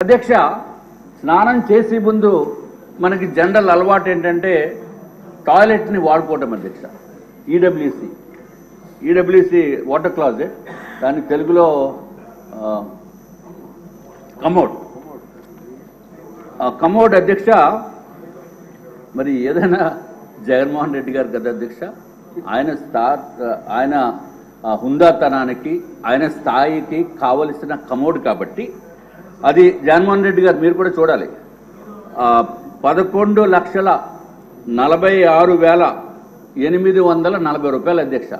అధ్యక్ష స్నానం చేసే ముందు మనకి జనరల్ అలవాటు ఏంటంటే టాయిలెట్ని వాడుకోవటం అధ్యక్ష. ఈడబ్ల్యూసి వాటర్ క్లాజెట్, దాని తెలుగులో కమోడ్ అధ్యక్ష. మరి ఏదైనా జగన్మోహన్ రెడ్డి గారు కదా అధ్యక్ష, ఆయన హుందాతనానికి ఆయన స్థాయికి కావలసిన కమోడ్ కాబట్టి అది జగన్మోహన్ రెడ్డి గారు మీరు కూడా చూడాలి. 11,46,840 రూపాయలు అధ్యక్ష.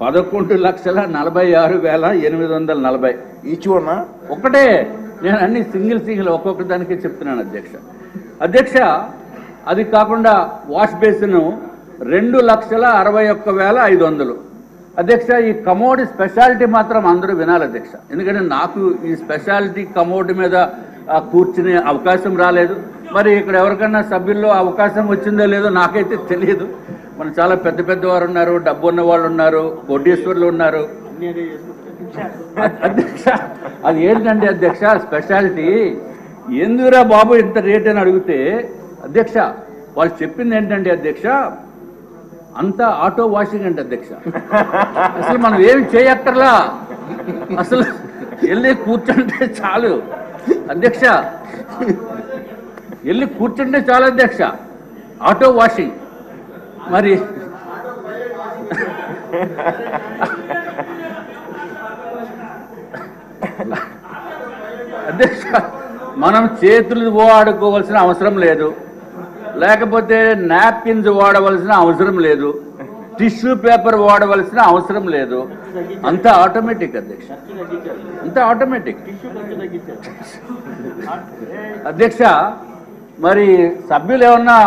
11,46,840 ఈచ్ వన్ ఒకటే. నేను అన్ని సింగిల్ ఒక్కొక్క దానికి చెప్తున్నాను అధ్యక్ష. అధ్యక్ష అది కాకుండా వాష్ బేసిన్ 2,61,500 అధ్యక్ష. ఈ కమోడ్ స్పెషాలిటీ మాత్రం అందరూ వినాలి అధ్యక్ష, ఎందుకంటే నాకు ఈ స్పెషాలిటీ కమోడ్ మీద కూర్చునే అవకాశం రాలేదు. మరి ఇక్కడ ఎవరికన్నా సభ్యుల్లో అవకాశం వచ్చిందో లేదో నాకైతే తెలియదు. మన చాలా పెద్ద పెద్దవారు ఉన్నారు, డబ్బు ఉన్న వాళ్ళు ఉన్నారు, కోటీశ్వర్లు ఉన్నారు అధ్యక్ష. అది ఏంటంటే అధ్యక్ష స్పెషాలిటీ ఎందుకురా బాబు ఇంత రేట్ అని అడిగితే అధ్యక్ష వాళ్ళు చెప్పింది ఏంటంటే అధ్యక్ష అంతా ఆటో వాషింగ్ అంటే అధ్యక్ష. అసలు మనం ఏమి చేయక్కర్లా, అసలు వెళ్ళి కూర్చుంటే చాలు అధ్యక్ష, వెళ్ళి కూర్చుంటే చాలు అధ్యక్ష, ఆటో వాషింగ్. మరి అధ్యక్ష మనం చేతులు వాడుకోవాల్సిన అవసరం లేదు, లేకపోతే నాప్కిన్స్ వాడవలసిన అవసరం లేదు, టిష్యూ పేపర్ వాడవలసిన అవసరం లేదు, అంతా ఆటోమేటిక్ అధ్యక్ష, అంతా ఆటోమేటిక్ అధ్యక్ష. మరి సభ్యులు ఏమన్నా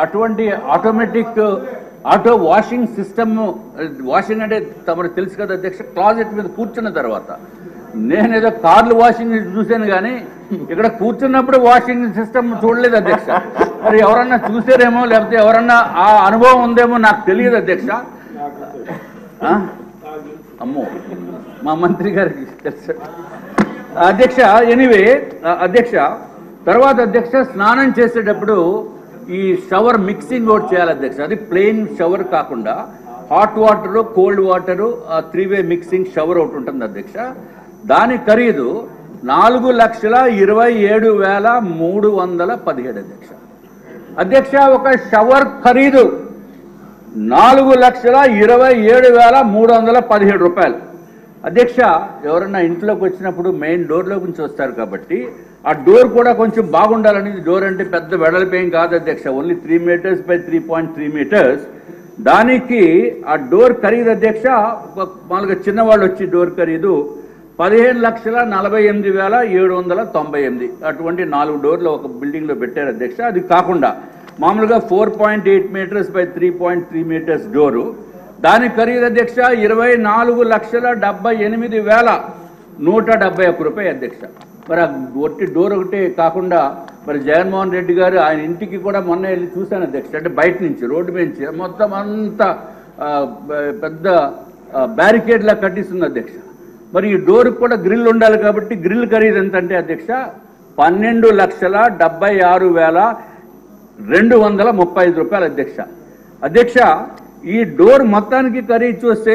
అటువంటి ఆటో వాషింగ్ సిస్టమ్, వాషింగ్ అంటే తమకు తెలుసు కదా అధ్యక్ష, క్లాజెట్ మీద కూర్చున్న తర్వాత. నేనేదో కార్లు వాషింగ్ చూశాను కానీ ఇక్కడ కూర్చున్నప్పుడు వాషింగ్ సిస్టమ్ చూడలేదు అధ్యక్ష. మరి ఎవరన్నా చూసారేమో లేకపోతే ఎవరన్నా ఆ అనుభవం ఉందేమో నాకు తెలియదు అధ్యక్ష. అమ్మో మా మంత్రి గారికి తెలుసు అధ్యక్ష. ఎనీవే అధ్యక్ష, తర్వాత అధ్యక్ష స్నానం చేసేటప్పుడు ఈ షవర్ మిక్సింగ్ ఒకటి చేయాలి అధ్యక్ష. అది ప్లెయిన్ షవర్ కాకుండా హాట్ వాటరు కోల్డ్ వాటరు 3-వే మిక్సింగ్ షవర్ ఒకటి ఉంటుంది అధ్యక్ష. దాని ఖరీదు 4,27,317 అధ్యక్ష. అధ్యక్ష ఒక షవర్ ఖరీదు 4,27,317 రూపాయలు అధ్యక్ష. ఎవరన్నా ఇంట్లోకి వచ్చినప్పుడు మెయిన్ డోర్లో నుంచి వస్తారు కాబట్టి ఆ డోర్ కూడా కొంచెం బాగుండాలని. డోర్ అంటే పెద్ద వెడల్పేం కాదు అధ్యక్ష, ఓన్లీ 3 మీటర్స్ బై 3.3 మీటర్స్. దానికి ఆ డోర్ ఖరీదు అధ్యక్ష, మామూలుగా చిన్నవాళ్ళు వచ్చి డోర్ ఖరీదు 15,48,798. అటువంటి 4 డోర్లు ఒక బిల్డింగ్లో పెట్టారు అధ్యక్ష. అది కాకుండా మామూలుగా 4.8 మీటర్స్ బై 3.3 మీటర్స్ డోరు, దాని ఖరీదు అధ్యక్ష 24,78,171 రూపాయలు అధ్యక్ష. మరి ఆ ఒట్టి డోర్ ఒకటే కాకుండా మరి జగన్మోహన్ రెడ్డి గారు ఆయన ఇంటికి కూడా మొన్న వెళ్ళి చూశాను అధ్యక్ష. అంటే బయట నుంచి రోడ్డు నుంచి మొత్తం అంతా పెద్ద బ్యారికేడ్లా కట్టిస్తుంది అధ్యక్ష. మరి ఈ డోర్కి కూడా గ్రిల్ ఉండాలి కాబట్టి గ్రిల్ ఖరీదు ఎంత అంటే అధ్యక్ష 12,76,235 రూపాయలు అధ్యక్ష. అధ్యక్ష ఈ డోర్ మొత్తానికి ఖరీదు చూస్తే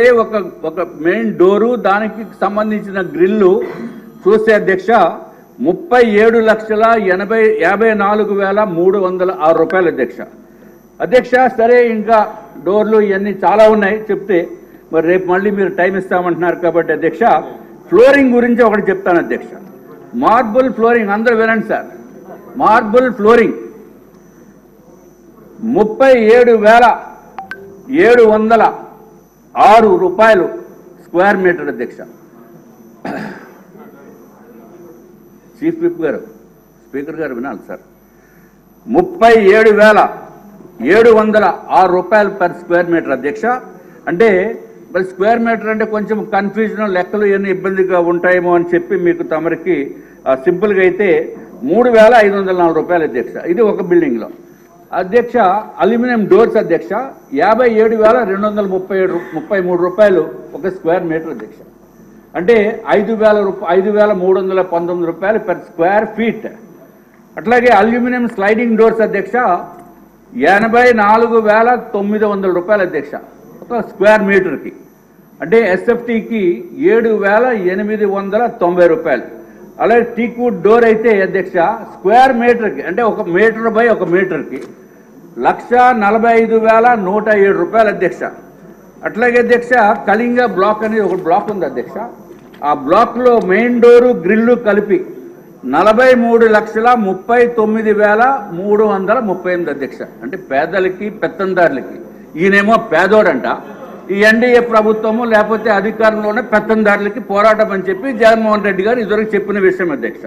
ఒక మెయిన్ డోరు దానికి సంబంధించిన గ్రిల్లు చూస్తే అధ్యక్ష 37,54,306 రూపాయలు అధ్యక్ష. అధ్యక్ష సరే ఇంకా డోర్లు ఇవన్నీ చాలా ఉన్నాయి చెప్తే, మరి రేపు మళ్ళీ మీరు టైం ఇస్తామంటున్నారు కాబట్టి అధ్యక్ష ఫ్లోరింగ్ గురించి ఒకటి చెప్తాను అధ్యక్ష. మార్బుల్ ఫ్లోరింగ్ అందరూ వినండి సార్. మార్బుల్ ఫ్లోరింగ్ 37,706 రూపాయలు స్క్వేర్ మీటర్ అధ్యక్ష. చీఫ్ విప్ గారు, స్పీకర్ గారు వినాలి సార్. 37,706 రూపాయలు పర్ స్క్వేర్ మీటర్ అధ్యక్ష. అంటే మరి స్క్వేర్ మీటర్ అంటే కొంచెం కన్ఫ్యూజన్, లెక్కలు ఇవన్నీ ఇబ్బందిగా ఉంటాయేమో అని చెప్పి మీకు తమరికి సింపుల్గా అయితే 3,504 రూపాయలు అధ్యక్ష. ఇది ఒక బిల్డింగ్లో అధ్యక్ష. అల్యూమినియం డోర్స్ అధ్యక్ష 57,233 రూపాయలు ఒక స్క్వేర్ మీటర్ అధ్యక్ష. అంటే 5,319 రూపాయలు per స్క్వేర్ ఫీట్. అట్లాగే అల్యూమినియం స్లైడింగ్ డోర్స్ అధ్యక్ష 84,900 రూపాయలు అధ్యక్ష ఒక స్క్వేర్ మీటర్కి. అంటే ఎస్ఎఫ్టీకి 7,890 రూపాయలు. అలాగే టీక్వుడ్ డోర్ అయితే అధ్యక్ష స్క్వేర్ మీటర్కి అంటే 1 మీటర్ బై 1 మీటర్కి 1,45,107 రూపాయలు అధ్యక్ష. అట్లాగే అధ్యక్ష కళింగ బ్లాక్ అనేది ఒక బ్లాక్ ఉంది అధ్యక్ష. ఆ బ్లాక్లో మెయిన్ డోరు గ్రిల్లు కలిపి 43,39,338 అధ్యక్ష. అంటే పేదలకి పెత్తందారులకి. ఈయనేమో పేదోడంట, ఈ ఎన్డీఏ ప్రభుత్వము లేకపోతే అధికారంలోనే పెత్తందారులకి పోరాటం అని చెప్పి జగన్మోహన్ రెడ్డి గారు ఇదివరకు చెప్పిన విషయం అధ్యక్ష.